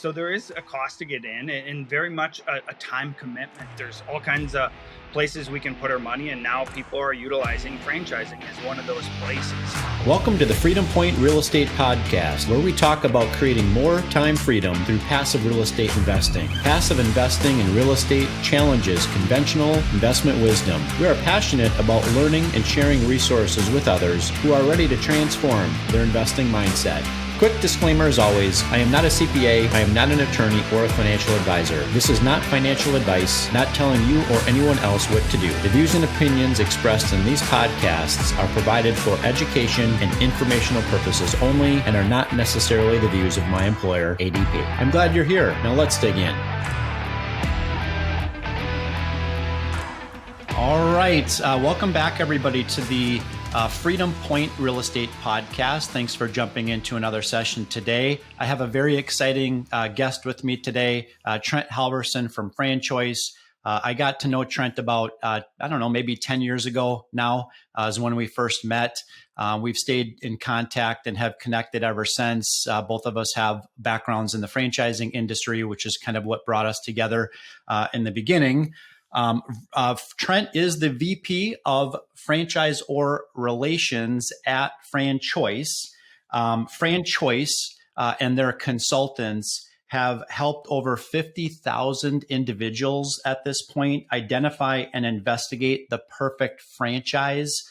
So there is a cost to get in and very much a time commitment. There's all kinds of places we can put our money, and now people are utilizing franchising as one of those places. Welcome to the Freedom Point Real Estate Podcast, where we talk about creating more time freedom through passive real estate investing. Passive investing in real estate challenges conventional investment wisdom. We are passionate about learning and sharing resources with others who are ready to transform their investing mindset. Quick disclaimer as always, I am not a CPA, I am not an attorney or a financial advisor. This is not financial advice, not telling you or anyone else what to do. The views and opinions expressed in these podcasts are provided for education and informational purposes only and are not necessarily the views of my employer, ADP. I'm glad you're here. Now let's dig in. All right. Welcome back, everybody, to the Freedom Point Real Estate Podcast. Thanks for jumping into another session today. I have a very exciting guest with me today, Trent Halvorson from FranChoice. I got to know Trent about, maybe 10 years ago now is when we first met. We've stayed in contact and have connected ever since. Both of us have backgrounds in the franchising industry, which is kind of what brought us together in the beginning. Trent is the VP of Franchisor Relations at FranChoice. FranChoice and their consultants have helped over 50,000 individuals at this point identify and investigate the perfect franchise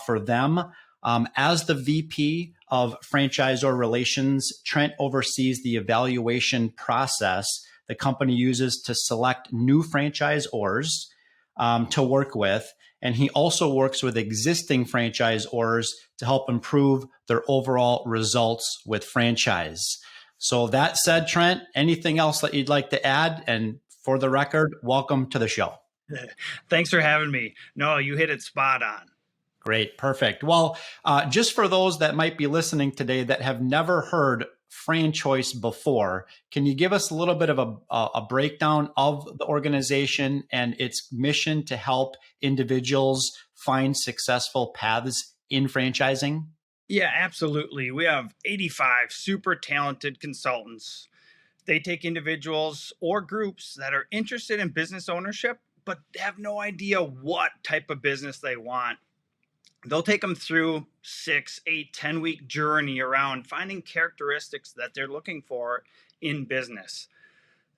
for them. As the VP of Franchisor Relations, Trent oversees the evaluation process the company uses to select new franchisors to work with. And he also works with existing franchisors to help improve their overall results with franchise. So that said, Trent, anything else that you'd like to add? And for the record, welcome to the show. Thanks for having me. No, you hit it spot on. Great. Perfect. Well, just for those that might be listening today that have never heard FranChoice before, can you give us a little bit of a breakdown of the organization and its mission to help individuals find successful paths in franchising? Yeah, absolutely. We have 85 super talented consultants. They take individuals or groups that are interested in business ownership, but have no idea what type of business they want. They'll take them through 6, 8, 10-week journey around finding characteristics that they're looking for in business.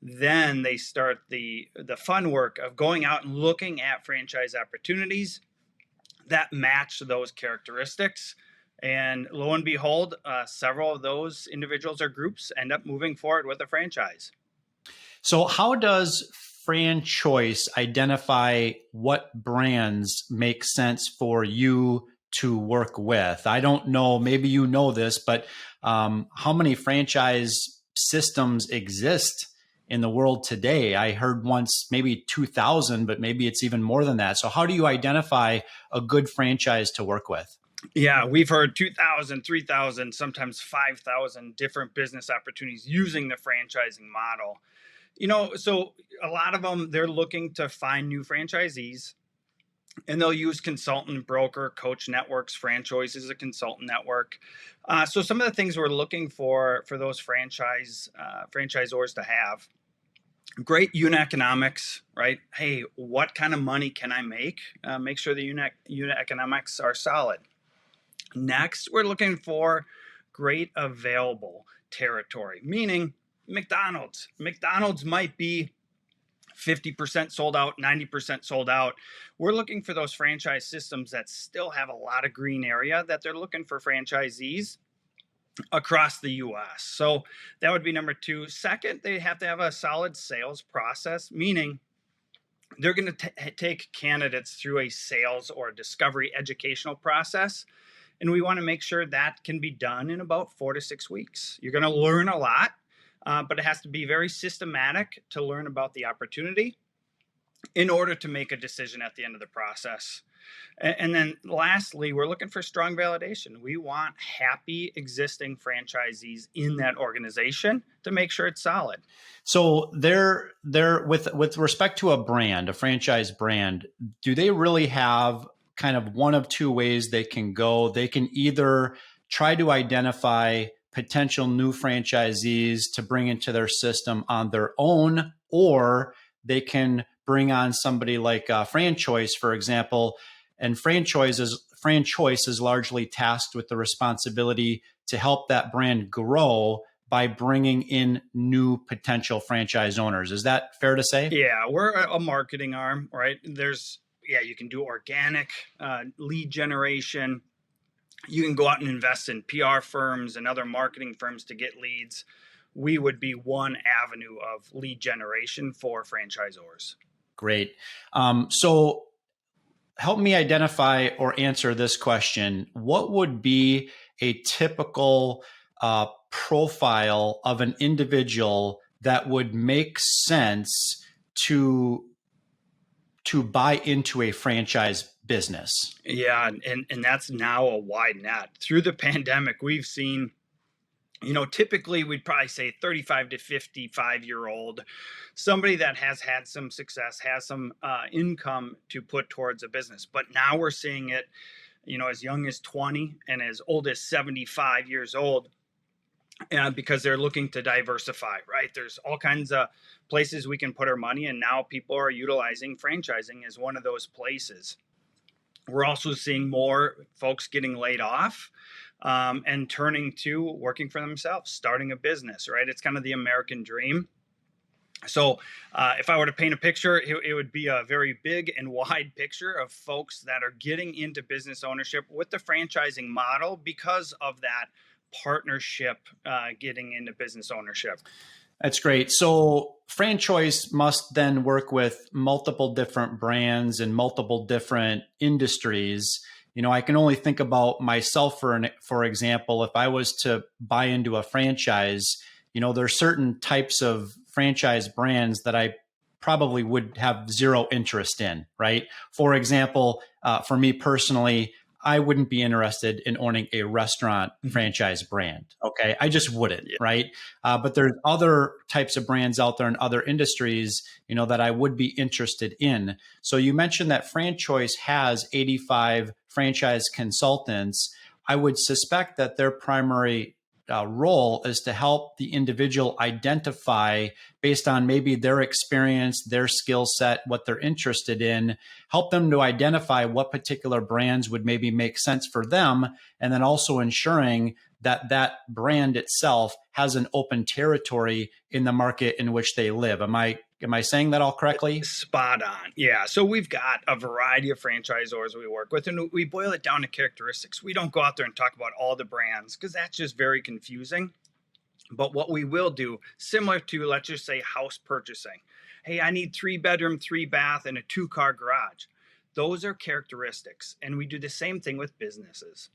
Then they start the fun work of going out and looking at franchise opportunities that match those characteristics. And lo and behold, several of those individuals or groups end up moving forward with a franchise. So how does FranChoice identify what brands make sense for you to work with? I don't know, maybe you know this, but how many franchise systems exist in the world today? I heard once maybe 2,000, but maybe it's even more than that. So how do you identify a good franchise to work with? Yeah, we've heard 2,000, 3,000, sometimes 5,000 different business opportunities using the franchising model. So a lot of them, they're looking to find new franchisees, and they'll use consultant, broker, coach networks. FranChoice is a consultant network. So some of the things we're looking for those franchisors to have: great unit economics, right? Hey, what kind of money can I make? Make sure the unit economics are solid. Next, we're looking for great available territory, meaning McDonald's. McDonald's might be 50% sold out, 90% sold out. We're looking for those franchise systems that still have a lot of green area that they're looking for franchisees across the US. So that would be number 2. Second, they have to have a solid sales process, meaning they're going to take candidates through a sales or discovery educational process. And we want to make sure that can be done in about 4 to 6 weeks. You're going to learn a lot. But it has to be very systematic to learn about the opportunity in order to make a decision at the end of the process. And then lastly, we're looking for strong validation. We want happy existing franchisees in that organization to make sure it's solid. So they're with respect to a brand, a franchise brand, do they really have kind of one of two ways they can go? They can either try to identify potential new franchisees to bring into their system on their own, or they can bring on somebody like FranChoice, for example. And FranChoice is largely tasked with the responsibility to help that brand grow by bringing in new potential franchise owners. Is that fair to say? Yeah, we're a marketing arm, right? You can do organic lead generation. You can go out and invest in PR firms and other marketing firms to get leads. We would be one avenue of lead generation for franchisors. Great. So help me identify or answer this question. What would be a typical profile of an individual that would make sense to buy into a franchise business? Yeah, and that's now a wide net. Through the pandemic, we've seen, typically we'd probably say 35 to 55-year-old, somebody that has had some success, has some income to put towards a business. But now we're seeing it, as young as 20 and as old as 75 years old, because they're looking to diversify, right? There's all kinds of places we can put our money, and now people are utilizing franchising as one of those places. We're also seeing more folks getting laid off and turning to working for themselves, starting a business, right? It's kind of the American dream. So if I were to paint a picture, it would be a very big and wide picture of folks that are getting into business ownership with the franchising model because of that partnership getting into business ownership. That's great. So FranChoice must then work with multiple different brands and multiple different industries. I can only think about myself, for example, if I was to buy into a franchise, there's certain types of franchise brands that I probably would have zero interest in, right? For example, for me personally, I wouldn't be interested in owning a restaurant franchise brand. Okay. I just wouldn't. Yeah. Right. But there's other types of brands out there in other industries, that I would be interested in. So you mentioned that FranChoice has 85 franchise consultants. I would suspect that their primary role is to help the individual identify, based on maybe their experience, their skill set, what they're interested in, help them to identify what particular brands would maybe make sense for them, and then also ensuring that that brand itself has an open territory in the market in which they live. Am I saying that all correctly? Spot on. Yeah. So we've got a variety of franchisors we work with, and we boil it down to characteristics. We don't go out there and talk about all the brands because that's just very confusing. But what we will do, similar to, let's just say, house purchasing. Hey, I need 3-bedroom, 3-bath, and a 2-car garage. Those are characteristics. And we do the same thing with businesses.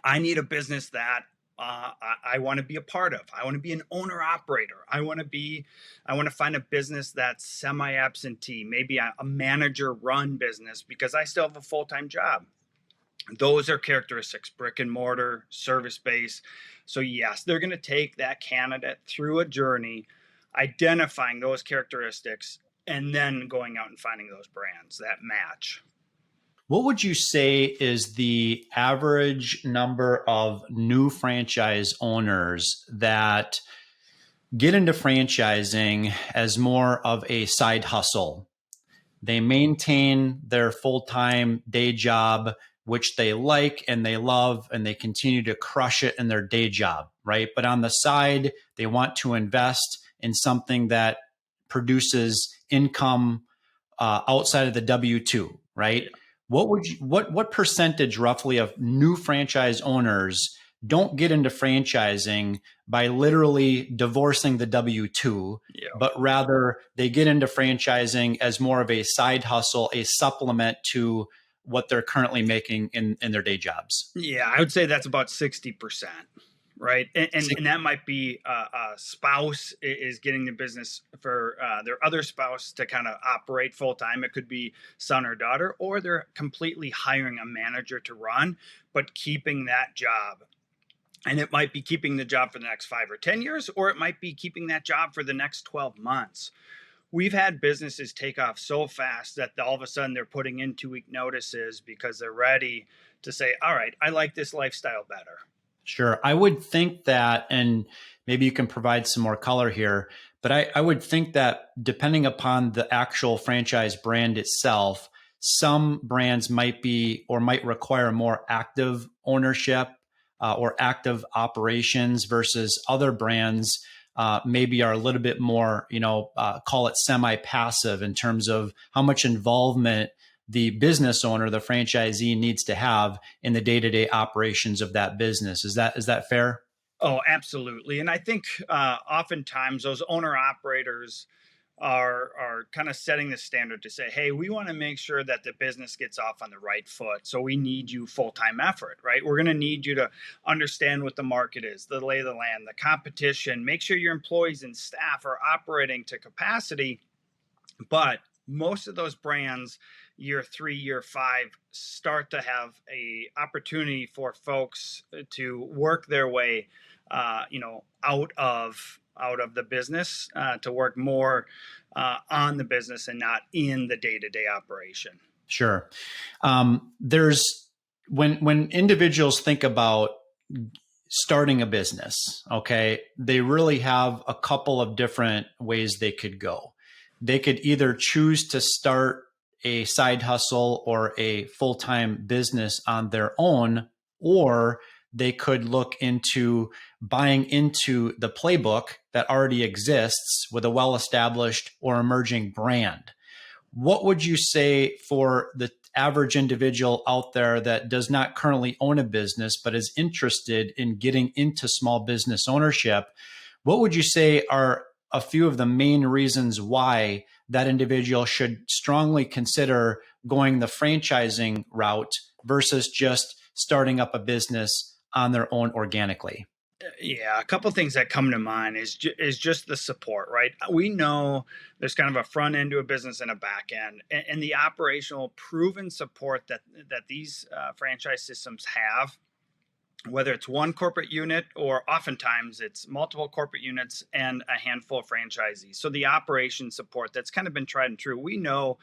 I need a business that I want to be a part of. I want to be an owner operator. I want to find a business that's semi-absentee, maybe a manager run business, because I still have a full-time job. Those are characteristics, brick and mortar, service base. So yes, they're going to take that candidate through a journey, identifying those characteristics, and then going out and finding those brands that match. What would you say is the average number of new franchise owners that get into franchising as more of a side hustle? They maintain their full-time day job, which they like and they love, and they continue to crush it in their day job, right? But on the side, they want to invest in something that produces income outside of the W-2, right? Yeah. What percentage roughly of new franchise owners don't get into franchising by literally divorcing the W-2, but rather they get into franchising as more of a side hustle, a supplement to what they're currently making in their day jobs? Yeah, I would say that's about 60%. Right. And that might be a spouse is getting the business for their other spouse to kind of operate full time. It could be son or daughter, or they're completely hiring a manager to run, but keeping that job. And it might be keeping the job for the next 5 or 10 years, or it might be keeping that job for the next 12 months. We've had businesses take off so fast that all of a sudden they're putting in 2-week notices because they're ready to say, all right, I like this lifestyle better. Sure. I would think that, and maybe you can provide some more color here, but I would think that depending upon the actual franchise brand itself, some brands might be or might require more active ownership or active operations versus other brands maybe are a little bit more, call it semi-passive in terms of how much involvement the business owner, the franchisee, needs to have in the day-to-day operations of that business. Is that fair? Oh, absolutely. And I think oftentimes those owner operators are kind of setting the standard to say, hey, we want to make sure that the business gets off on the right foot. So we need you full-time effort, right? We're going to need you to understand what the market is, the lay of the land, the competition, make sure your employees and staff are operating to capacity. But most of those brands, year 3, year 5, start to have a opportunity for folks to work their way, out of the business to work more on the business and not in the day-to-day operation. Sure. There's when individuals think about starting a business, okay, they really have a couple of different ways they could go. They could either choose to start a side hustle or a full-time business on their own, or they could look into buying into the playbook that already exists with a well-established or emerging brand. What would you say for the average individual out there that does not currently own a business but is interested in getting into small business ownership? What would you say are a few of the main reasons why that individual should strongly consider going the franchising route versus just starting up a business on their own organically? Yeah, a couple things that come to mind is just the support, right? We know there's kind of a front end to a business and a back end, and the operational proven support that these franchise systems have, whether it's one corporate unit or oftentimes it's multiple corporate units and a handful of franchisees. So the operation support that's kind of been tried and true. We know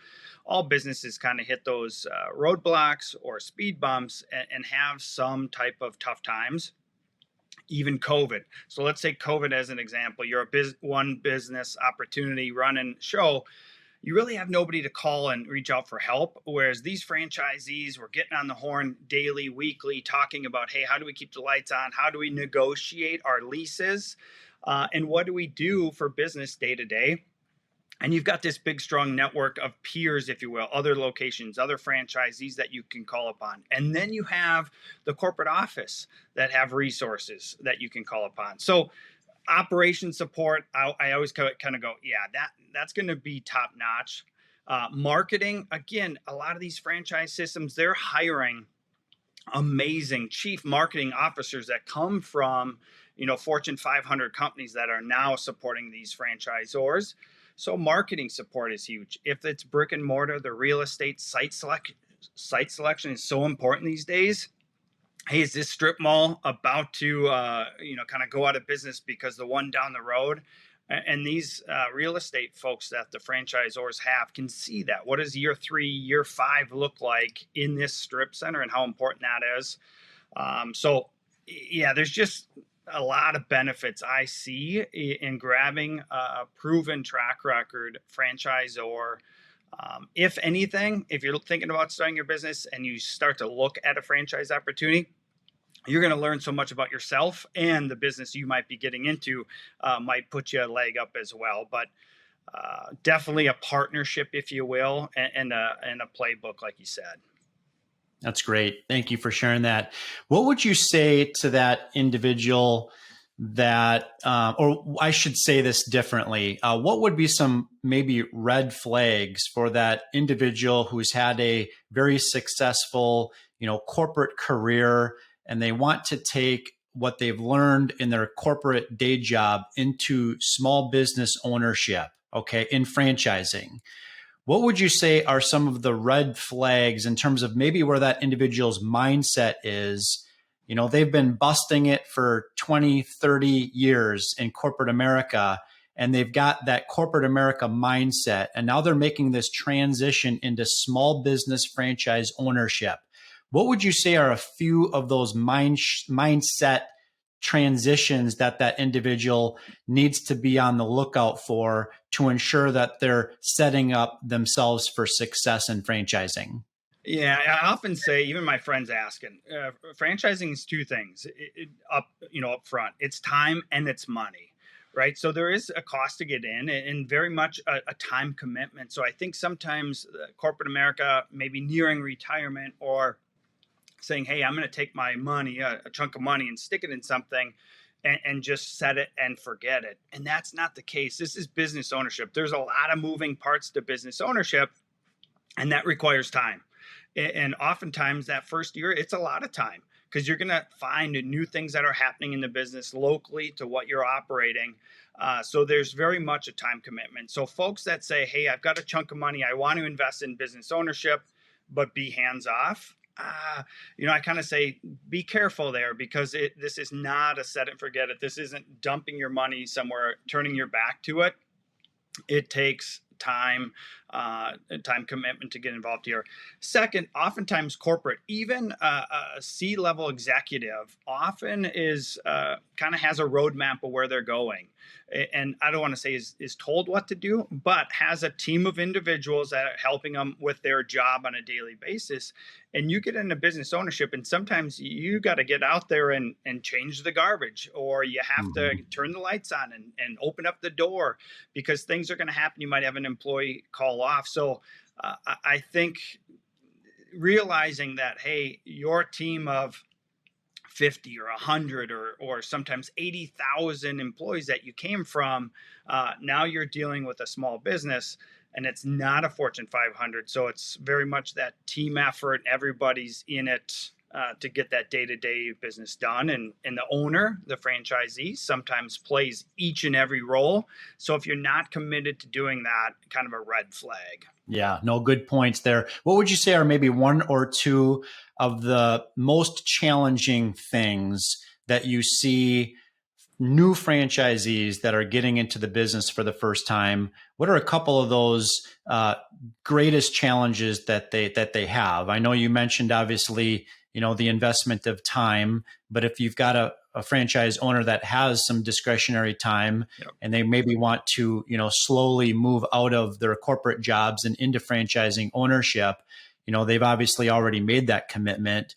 all businesses kind of hit those roadblocks or speed bumps and have some type of tough times. Even COVID. So let's take COVID as an example. You're one business opportunity running show. You really have nobody to call and reach out for help. Whereas these franchisees were getting on the horn daily, weekly, talking about, hey, how do we keep the lights on? How do we negotiate our leases? And what do we do for business day to day? And you've got this big, strong network of peers, if you will, other locations, other franchisees that you can call upon. And then you have the corporate office that have resources that you can call upon. So operation support, I always kind of go, yeah, that's going to be top notch. Marketing, again, a lot of these franchise systems, they're hiring amazing chief marketing officers that come from, Fortune 500 companies that are now supporting these franchisors. So marketing support is huge. If it's brick and mortar, the real estate site selection is so important these days. Hey, is this strip mall about to, kind of go out of business because the one down the road? And these real estate folks that the franchisors have can see that. What does year 3, year 5 look like in this strip center and how important that is? There's just a lot of benefits I see in grabbing a proven track record franchisor. If anything, if you're thinking about starting your business and you start to look at a franchise opportunity, you're going to learn so much about yourself, and the business you might be getting into might put you a leg up as well. But definitely a partnership, if you will, and a playbook, like you said. That's great. Thank you for sharing that. What would you say to that individual that, or I should say this differently, what would be some maybe red flags for that individual who's had a very successful, corporate career, and they want to take what they've learned in their corporate day job into small business ownership, okay, in franchising? What would you say are some of the red flags in terms of maybe where that individual's mindset is? They've been busting it for 20, 30 years in corporate America, and they've got that corporate America mindset. And now they're making this transition into small business franchise ownership. What would you say are a few of those mindset transitions that that individual needs to be on the lookout for to ensure that they're setting up themselves for success in franchising? Yeah, I often say, even my friends asking, franchising is two things up front. It's time and it's money, right? So there is a cost to get in, and very much a time commitment. So I think sometimes corporate America, maybe nearing retirement or saying, "Hey, I'm going to take my money, a chunk of money, and stick it in something." And just set it and forget it. And that's not the case. This is business ownership. There's a lot of moving parts to business ownership, and that requires time. And oftentimes that first year, it's a lot of time because you're going to find new things that are happening in the business locally to what you're operating. So there's very much a time commitment. So folks that say, "Hey, I've got a chunk of money, I want to invest in business ownership, but be hands off." I kind of say, be careful there, because this is not a set it and forget it. This isn't dumping your money somewhere, turning your back to it. It takes time commitment to get involved here. Second, oftentimes corporate, even a C-level executive, often is kind of has a roadmap of where they're going, and I don't want to say is told what to do, but has a team of individuals that are helping them with their job on a daily basis. And you get into business ownership, and sometimes you got to get out there and change the garbage, or you have to turn the lights on and open up the door, because things are going to happen. You might have an employee call off. So I think realizing that, hey, your team of 50 or 100 or sometimes 80,000 employees that you came from, now you're dealing with a small business, and it's not a Fortune 500. So it's very much that team effort. Everybody's in it to get that day-to-day business done. And the owner, the franchisee, sometimes plays each and every role. So if you're not committed to doing that, kind of a red flag. Yeah, no, good points there. What would you say are maybe one or two of the most challenging things that you see new franchisees that are getting into the business for the first time? What are a couple of those greatest challenges that they have? I know you mentioned, obviously, the investment of time, but if you've got a franchise owner that has some discretionary time, Yep. and they maybe want to, slowly move out of their corporate jobs and into franchising ownership, they've obviously already made that commitment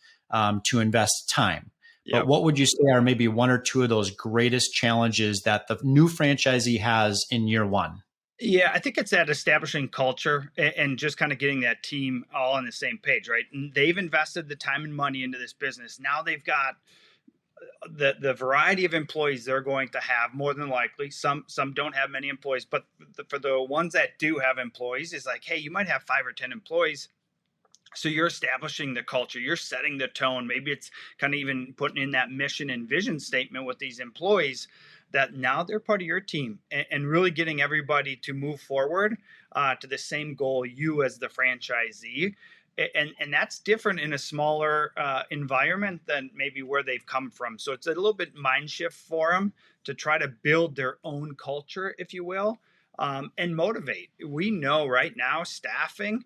to invest time. But Yep. what would you say are maybe one or two of those greatest challenges that the new franchisee has in year one? Yeah, I think it's that establishing culture and just kind of getting that team all on the same page, right? And they've invested the time and money into this business. Now they've got the variety of employees they're going to have. More than likely, some don't have many employees, but for the ones that do have employees, it's like, hey, you might have 5 or 10 employees. So you're establishing the culture, you're setting the tone. Maybe it's kind of even putting in that mission and vision statement with these employees, that now they're part of your team, and really getting everybody to move forward to the same goal, you as the franchisee. And that's different in a smaller environment than maybe where they've come from. So it's a little bit mind shift for them to try to build their own culture, if you will, and motivate. We know right now staffing,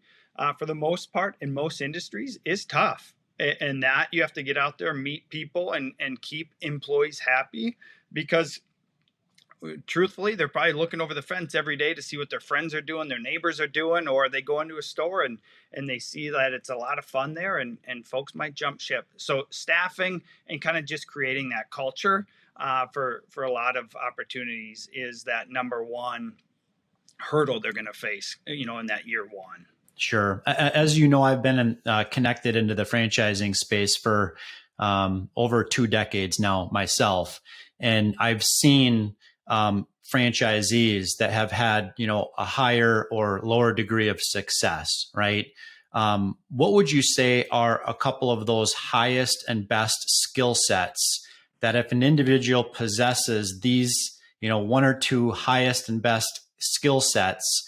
for the most part in most industries, is tough. And that you have to get out there, meet people, and keep employees happy, because truthfully, they're probably looking over the fence every day to see what their friends are doing, their neighbors are doing, or they go into a store and they see that it's a lot of fun there, and folks might jump ship. So staffing and kind of just creating that culture for a lot of opportunities is that number one hurdle they're going to face, in that year one. Sure. As you know, I've been connected into the franchising space for over 2 decades now myself. And I've seen franchisees that have had, a higher or lower degree of success, right? What would you say are a couple of those highest and best skill sets that if an individual possesses these, one or two highest and best skill sets,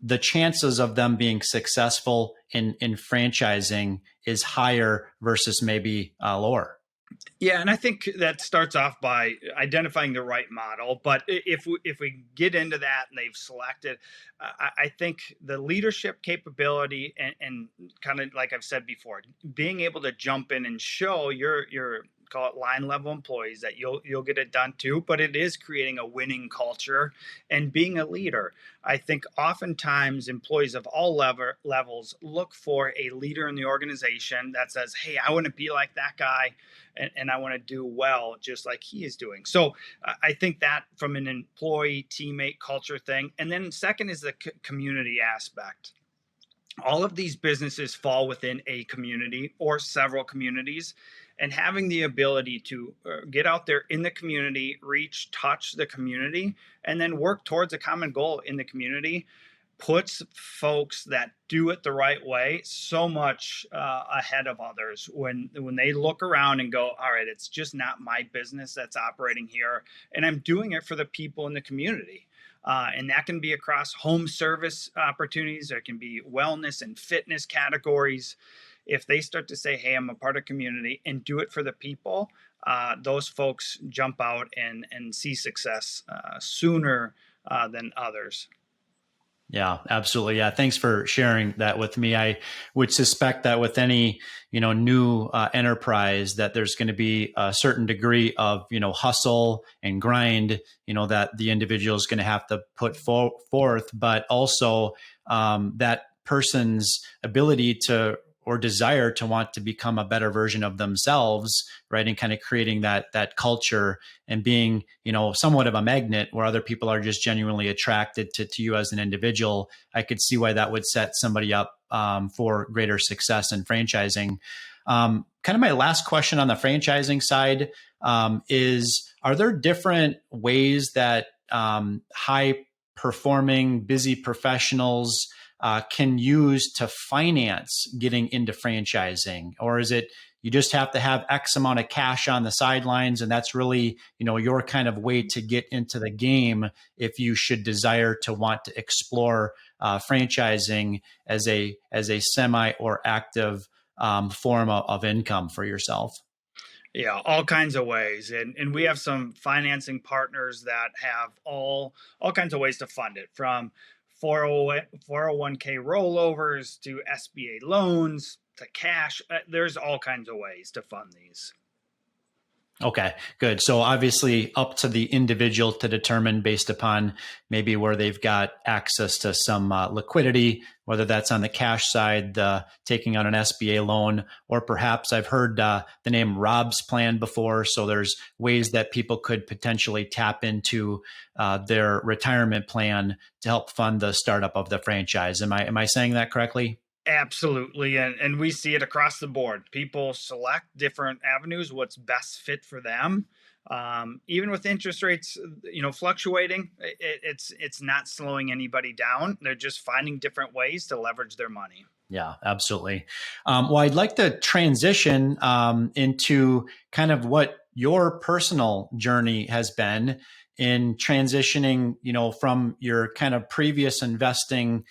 the chances of them being successful in franchising is higher versus maybe lower? Yeah, and I think that starts off by identifying the right model. But if we get into that and they've selected, I think the leadership capability and kind of like I've said before, being able to jump in and show your call it line level employees that you'll get it done too, but it is creating a winning culture and being a leader. I think oftentimes employees of all levels look for a leader in the organization that says, hey, I want to be like that guy, and I want to do well just like he is doing. So I think that from an employee teammate culture thing. And then second is the community aspect. All of these businesses fall within a community or several communities, and having the ability to get out there in the community, reach, touch the community, and then work towards a common goal in the community puts folks that do it the right way so much ahead of others when they look around and go, all right, it's just not my business that's operating here, and I'm doing it for the people in the community. And that can be across home service opportunities. There can be wellness and fitness categories. If they start to say, hey, I'm a part of community and do it for the people, those folks jump out and see success sooner than others. Yeah, absolutely. Yeah. Thanks for sharing that with me. I would suspect that with any, new enterprise that there's going to be a certain degree of, hustle and grind, that the individual is going to have to put forth, but also that person's ability to or desire to want to become a better version of themselves, right? And kind of creating that culture and being, somewhat of a magnet where other people are just genuinely attracted to you as an individual. I could see why that would set somebody up for greater success in franchising. Kind of my last question on the franchising side is, are there different ways that high performing, busy professionals can use to finance getting into franchising? Or is it you just have to have X amount of cash on the sidelines, and that's really, your kind of way to get into the game if you should desire to want to explore franchising as a semi or active form of income for yourself? Yeah, all kinds of ways. And we have some financing partners that have all kinds of ways to fund it, from 401k rollovers to SBA loans to cash. There's all kinds of ways to fund these. Okay, good. So obviously up to the individual to determine based upon maybe where they've got access to some liquidity, whether that's on the cash side, taking on an SBA loan, or perhaps I've heard the name Rob's plan before. So there's ways that people could potentially tap into their retirement plan to help fund the startup of the franchise. Am I saying that correctly? Absolutely. And we see it across the board. People select different avenues, what's best fit for them. Even with interest rates, fluctuating, it's not slowing anybody down. They're just finding different ways to leverage their money. Yeah, absolutely. Well, I'd like to transition into kind of what your personal journey has been in transitioning, from your kind of previous investing,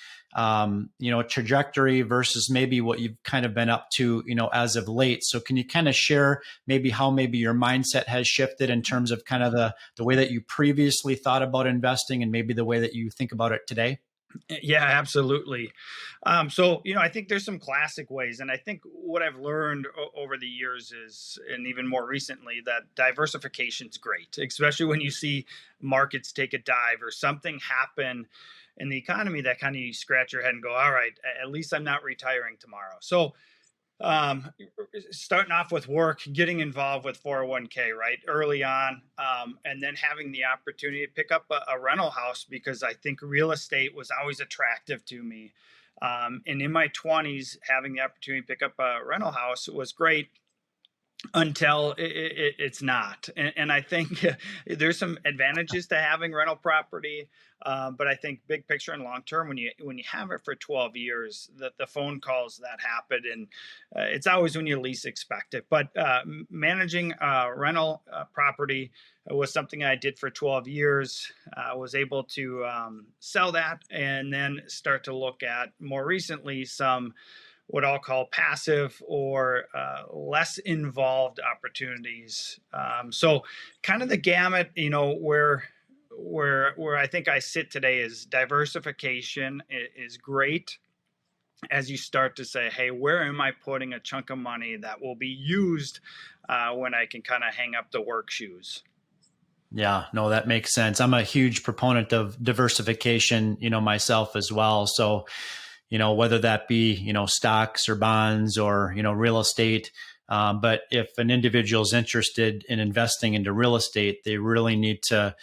trajectory versus maybe what you've kind of been up to, as of late. So can you kind of share maybe how maybe your mindset has shifted in terms of kind of the way that you previously thought about investing and maybe the way that you think about it today? Yeah, absolutely. So, I think there's some classic ways. And I think what I've learned over the years is, and even more recently, that diversification is great, especially when you see markets take a dive or something happen in the economy that kind of you scratch your head and go, all right, at least I'm not retiring tomorrow. So, um, starting off with work, getting involved with 401k right early on, and then having the opportunity to pick up a rental house because I think real estate was always attractive to me. And in my 20s, having the opportunity to pick up a rental house was great until it's not. And I think there's some advantages to having rental property, but I think big picture and long term, when you have it for 12 years, the phone calls that happen, and it's always when you least expect it. But managing rental property was something I did for 12 years. I was able to sell that and then start to look at more recently some what I'll call passive or less involved opportunities. So kind of the gamut, where I think I sit today is diversification is great. as you start to say, hey, where am I putting a chunk of money that will be used when I can kind of hang up the work shoes? Yeah, no, that makes sense. I'm a huge proponent of diversification, myself as well. So, whether that be, stocks or bonds or, real estate. But if an individual is interested in investing into real estate, they really need to,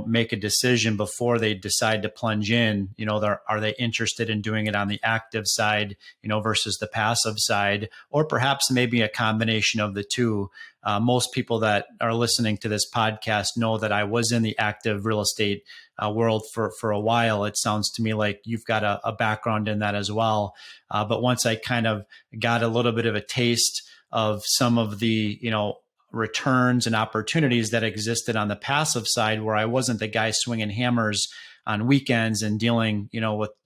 make a decision before they decide to plunge in. Are they interested in doing it on the active side, versus the passive side, or perhaps maybe a combination of the two? Most people that are listening to this podcast know that I was in the active real estate world for a while. It sounds to me like you've got a background in that as well. But once I kind of got a little bit of a taste of some of the, returns and opportunities that existed on the passive side, where I wasn't the guy swinging hammers on weekends and dealing,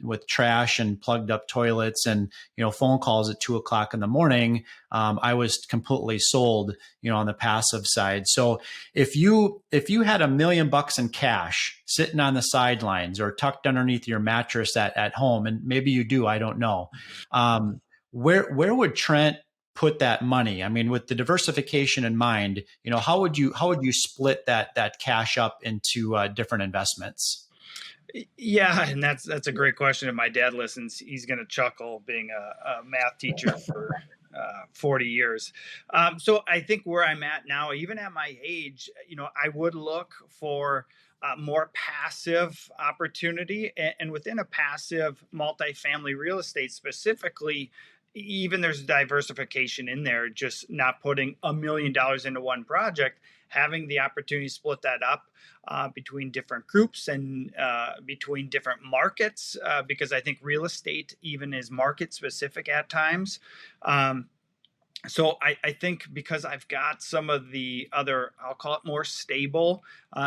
with trash and plugged up toilets and, phone calls at 2 o'clock in the morning. I was completely sold, on the passive side. So if you had $1 million in cash sitting on the sidelines or tucked underneath your mattress at home, and maybe you do, I don't know, where would Trent put that money? I mean, with the diversification in mind, how would you split that cash up into different investments? Yeah, and that's a great question. If my dad listens, he's going to chuckle, being a math teacher for 40 years. So I think where I'm at now, even at my age, I would look for more passive opportunity, and within a passive multifamily real estate specifically, even there's diversification in there, just not putting $1 million into one project, having the opportunity to split that up between different groups and between different markets, because I think real estate even is market specific at times. So I think because I've got some of the other, I'll call it more stable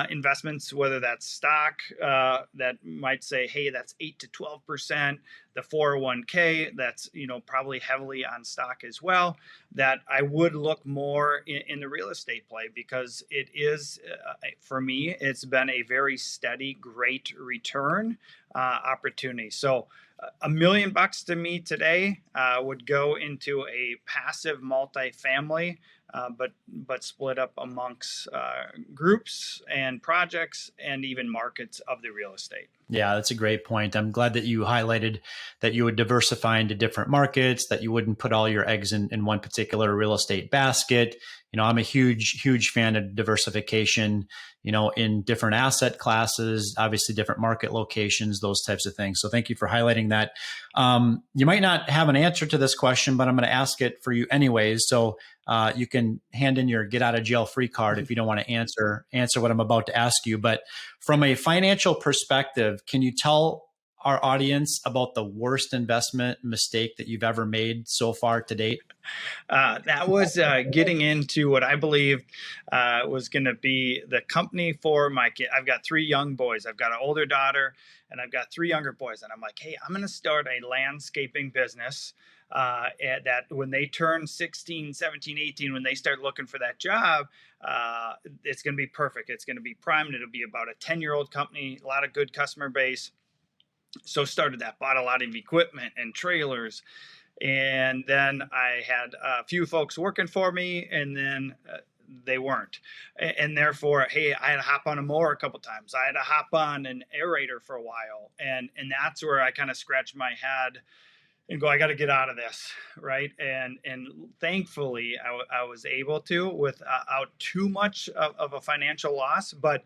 investments, whether that's stock that might say, hey, that's 8 to 12%, the 401k, that's probably heavily on stock as well, that I would look more in the real estate play, because it is, for me, it's been a very steady, great return opportunity. So $1 million to me today would go into a passive multifamily, but split up amongst groups and projects and even markets of the real estate. Yeah, that's a great point. I'm glad that you highlighted that you would diversify into different markets, that you wouldn't put all your eggs in one particular real estate basket. I'm a huge fan of diversification, in different asset classes, obviously different market locations, those types of things. So thank you for highlighting that. You might not have an answer to this question, but I'm going to ask it for you anyways. So you can hand in your get out of jail free card if you don't want to answer what I'm about to ask you. But from a financial perspective, can you tell our audience about the worst investment mistake that you've ever made so far to date? That was getting into what I believed was going to be the company for my kid. I've got 3 young boys. I've got an older daughter and I've got 3 younger boys. And I'm like, hey, I'm going to start a landscaping business that when they turn 16, 17, 18, when they start looking for that job, it's going to be perfect. It's going to be primed. It'll be about a 10-year-old company, a lot of good customer base. So started that, bought a lot of equipment and trailers. And then I had a few folks working for me, and then they weren't. And therefore, hey, I had to hop on a mower a couple times. I had to hop on an aerator for a while. And that's where I kind of scratched my head and go, I got to get out of this, right? And thankfully, I was able to without too much of a financial loss. But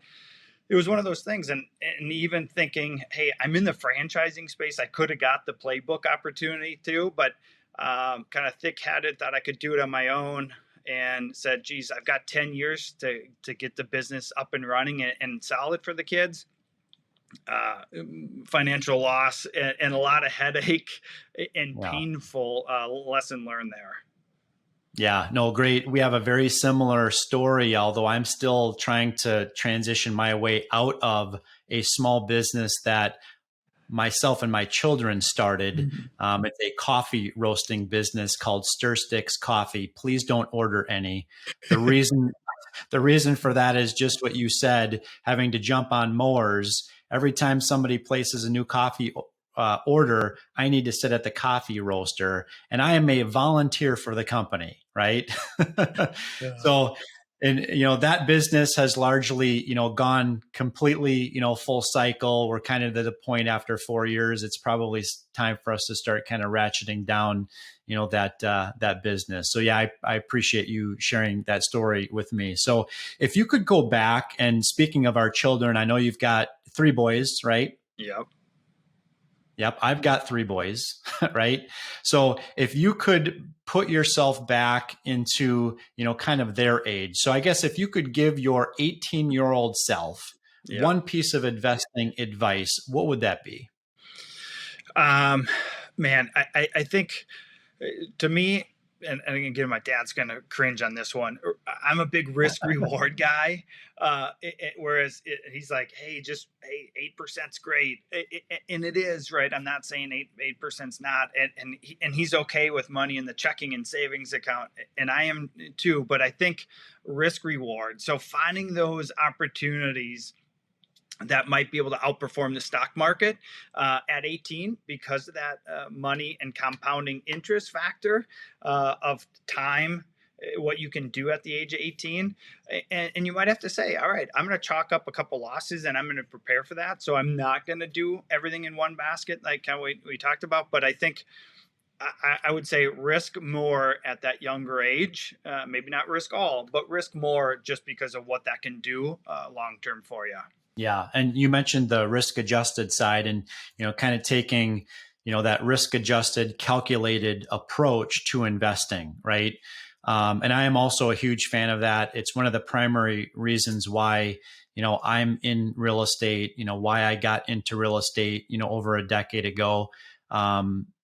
it was one of those things. And even thinking, hey, I'm in the franchising space. I could have got the playbook opportunity too, but kind of thick-headed, thought I could do it on my own, and said, geez, I've got 10 years to get the business up and running and solid for the kids. Financial loss and a lot of headache and painful lesson learned there. Yeah, no, great. We have a very similar story, although I'm still trying to transition my way out of a small business that myself and my children started. It's a coffee roasting business called Stir Sticks Coffee. Please don't order any. The reason for that is just what you said, having to jump on mowers. Every time somebody places a new coffee order, I need to sit at the coffee roaster, and I am a volunteer for the company, right? Yeah. So, and that business has largely gone completely full cycle. We're kind of at the point after 4 years. It's probably time for us to start kind of ratcheting down that business. So yeah, I appreciate you sharing that story with me. So if you could go back, and speaking of our children, I know you've got 3 boys, right? Yep. Yep, I've got 3 boys, right? So if you could put yourself back into, kind of their age. So I guess if you could give your 18-year-old self Yep. one piece of investing advice, what would that be? Man, I think to me, and again, my dad's going to cringe on this one. I'm a big risk reward guy. Whereas he's like, hey, just 8%'s great. And it is, right. I'm not saying 8%'s not. And he's okay with money in the checking and savings account. And I am too. But I think risk reward. So finding those opportunities that might be able to outperform the stock market at 18 because of that money and compounding interest factor of time, what you can do at the age of 18. And you might have to say, all right, I'm going to chalk up a couple losses and I'm going to prepare for that. So I'm not going to do everything in one basket like kind of we talked about. But I think I would say risk more at that younger age, maybe not risk all, but risk more just because of what that can do long term for you. Yeah. And you mentioned the risk adjusted side, and, kind of taking, that risk adjusted calculated approach to investing. Right. And I am also a huge fan of that. It's one of the primary reasons why, I'm in real estate, why I got into real estate, over a decade ago.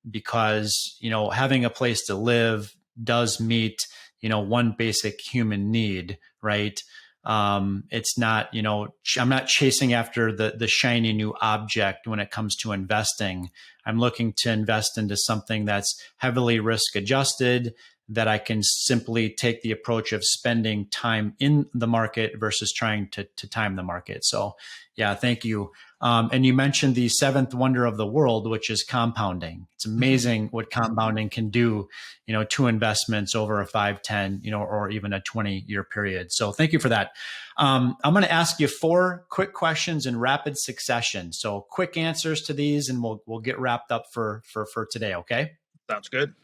Because, having a place to live does meet, one basic human need, right? It's not, I'm not chasing after the shiny new object when it comes to investing. I'm looking to invest into something that's heavily risk adjusted, that I can simply take the approach of spending time in the market versus trying to time the market. So yeah, thank you. And you mentioned the 7th wonder of the world, which is compounding. It's amazing what compounding can do, to investments over a 5, 10, or even a 20-year period. So thank you for that. I'm going to ask you 4 quick questions in rapid succession. So quick answers to these, and we'll get wrapped up for today. Okay. Sounds good.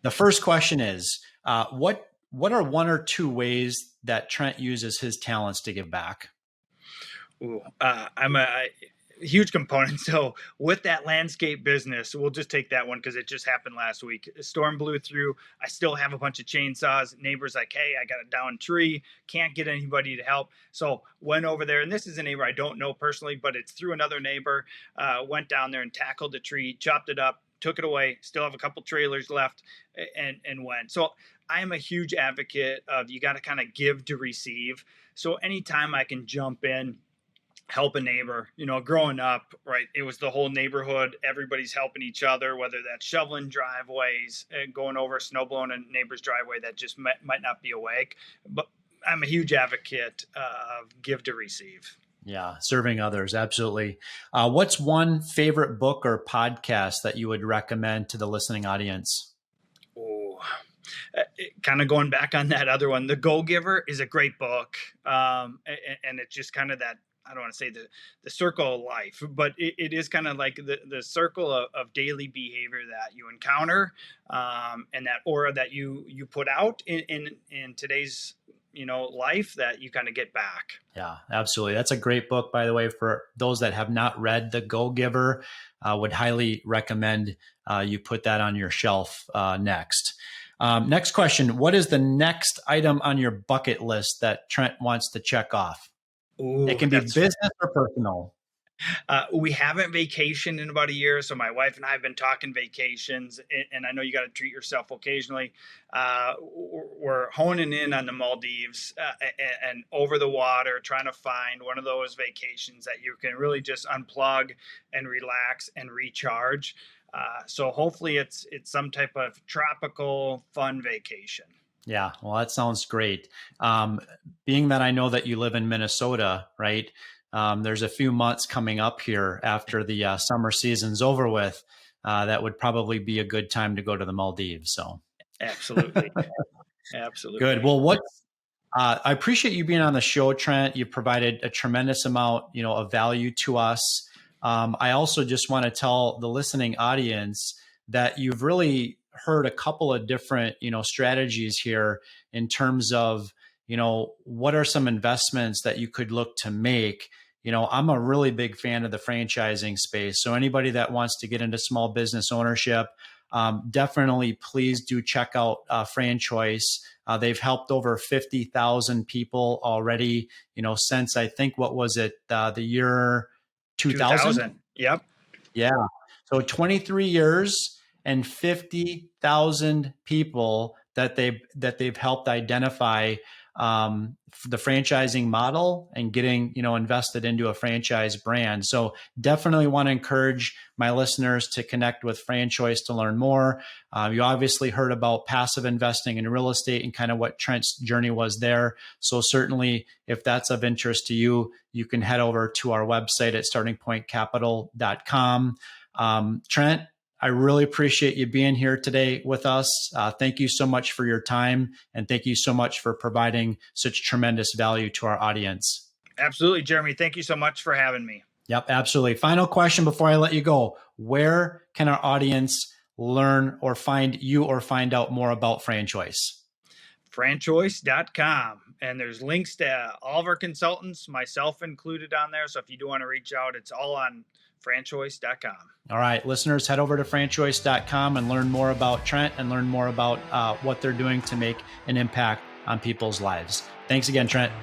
The first question is, what are 1 or 2 ways that Trent uses his talents to give back? Ooh, I'm a huge component. So with that landscape business, we'll just take that one because it just happened last week. A storm blew through. I still have a bunch of chainsaws. Neighbors like, hey, I got a downed tree. Can't get anybody to help. So went over there, and this is a neighbor I don't know personally, but it's through another neighbor. Went down there and tackled the tree, chopped it up, took it away. Still have a couple trailers left, and went. So I am a huge advocate of you got to kind of give to receive. So anytime I can jump in, help a neighbor, growing up, right, it was the whole neighborhood, everybody's helping each other, whether that's shoveling driveways, going over snow blowing a neighbor's driveway that just might not be awake. But I'm a huge advocate of give to receive. Yeah, serving others, absolutely. What's one favorite book or podcast that you would recommend to the listening audience? Oh, kind of going back on that other one, The Go Giver is a great book, and it's just kind of that, I don't want to say the circle of life, but it is kind of like the circle of daily behavior that you encounter, and that aura that you put out in today's life that you kind of get back. Yeah, absolutely. That's a great book, by the way. For those that have not read The Go Giver, would highly recommend you put that on your shelf next. Next question: what is the next item on your bucket list that Trent wants to check off? Ooh, It can be business or personal. we haven't vacationed in about a year, so my wife and I have been talking vacations, and I know you got to treat yourself occasionally. We're honing in on the Maldives, and over the water, trying to find one of those vacations that you can really just unplug and relax and recharge. So hopefully it's some type of tropical fun vacation. Yeah, well, that sounds great. Being that I know that you live in Minnesota, right? there's a few months coming up here after the summer season's over with. That would probably be a good time to go to the Maldives. So absolutely. Absolutely. Good. Well, I appreciate you being on the show, Trent. You provided a tremendous amount, of value to us. I also just want to tell the listening audience that you've really heard a couple of different, strategies here in terms of, what are some investments that you could look to make. I'm a really big fan of the franchising space. So anybody that wants to get into small business ownership, definitely please do check out FranChoice. They've helped over 50,000 people already, since I think, what was it, the year 2000? Yep. Yeah. So 23 years and 50,000 people that they've helped identify the franchising model and getting, invested into a franchise brand. So definitely want to encourage my listeners to connect with FranChoice to learn more. You obviously heard about passive investing in real estate and kind of what Trent's journey was there. So certainly if that's of interest to you, you can head over to our website at startingpointcapital.com. Trent, I really appreciate you being here today with us. Thank you so much for your time, and thank you so much for providing such tremendous value to our audience. Absolutely, Jeremy. Thank you so much for having me. Yep, absolutely. Final question before I let you go. Where can our audience learn or find you or find out more about FranChoice? FranChoice.com. And there's links to all of our consultants, myself included, on there. So if you do want to reach out, it's all on FranChoice.com. All right, listeners, head over to FranChoice.com and learn more about Trent and learn more about what they're doing to make an impact on people's lives. Thanks again, Trent.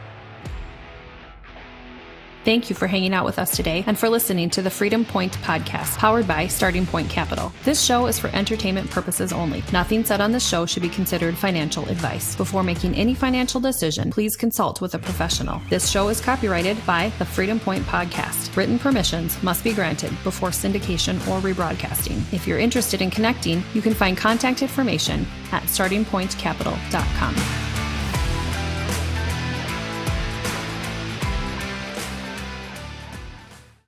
Thank you for hanging out with us today and for listening to the Freedom Point podcast powered by Starting Point Capital. This show is for entertainment purposes only. Nothing said on this show should be considered financial advice. Before making any financial decision, please consult with a professional. This show is copyrighted by the Freedom Point podcast. Written permissions must be granted before syndication or rebroadcasting. If you're interested in connecting, you can find contact information at startingpointcapital.com.